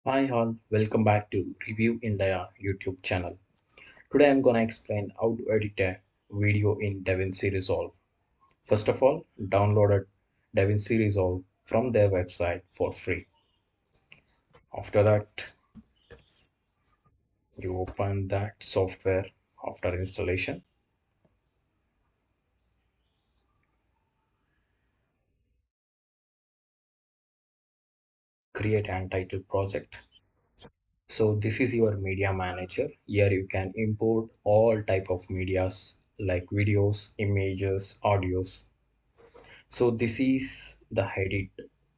Hi all, welcome back to Review in the YouTube channel. Today I'm gonna explain how to edit a video in DaVinci Resolve. First of all, download a DaVinci Resolve from their website for free. After that, you open that software after installation, create an title project. So this is your media manager. Here you can import all type of medias like videos, images, audios. So this is the edit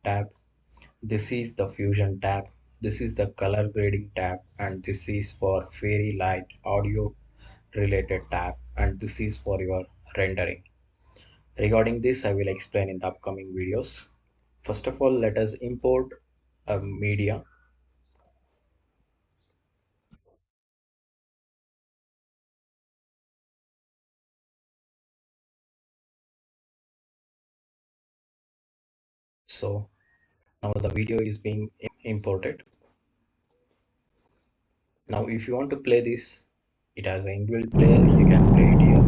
tab. This is the fusion tab, this is the color grading tab, and this is for fairy light audio related tab, and this is for your rendering. Regarding this, I will explain in the upcoming videos. First of all, let us import a media. So now the video is being imported. Now if you want to play this, it has an inbuilt player, you can play it here.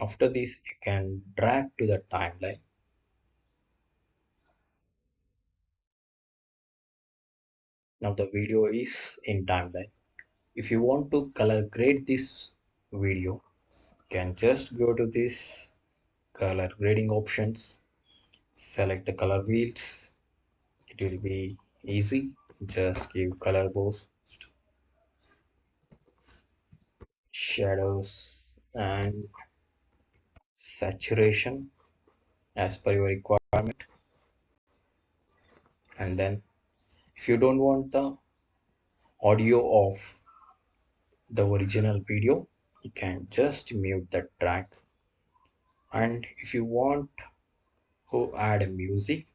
After this, you can drag to the timeline. Now the video is in timeline. If you want to color grade this video, you can just go to this color grading options, select the color wheels. It will be easy. Just give color boost, shadows, and saturation as per your requirement. And then, if you don't want the audio of the original video, you can just mute the track. And if you want to add a music,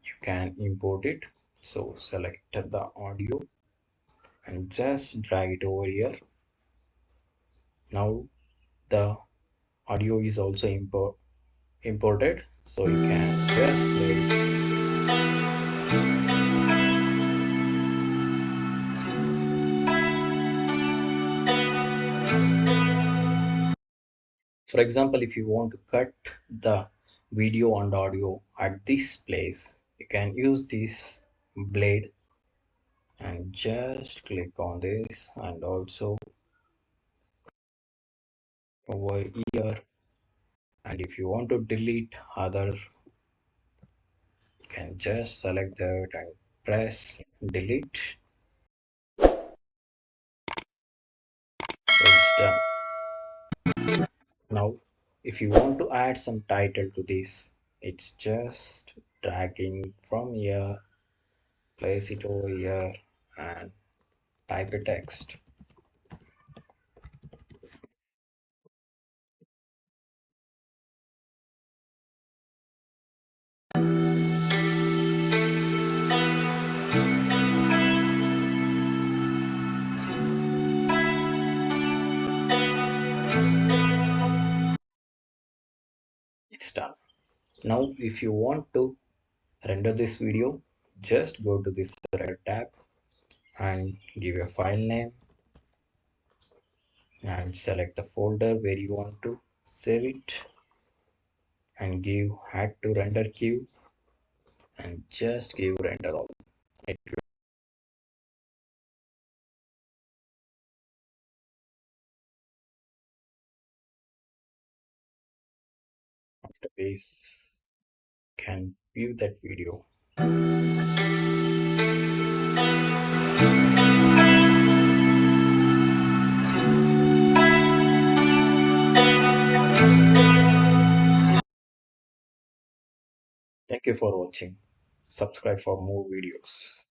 you can import it. So select the audio and just drag it over here. Now the audio is also imported, so you can just play it. For example, if you want to cut the video and audio at this place, you can use this blade and just click on this, and also over here. And if you want to delete other, you can just select that and press delete. So it's done. Now if you want to add some title to this, it's just dragging from here, place it over here, and type a text. It's done. Now if you want to render this video, just go to this render tab and give a file name and select the folder where you want to save it, and give add to render queue and just give render all. It after this can view that video. Thank you for watching. Subscribe for more videos.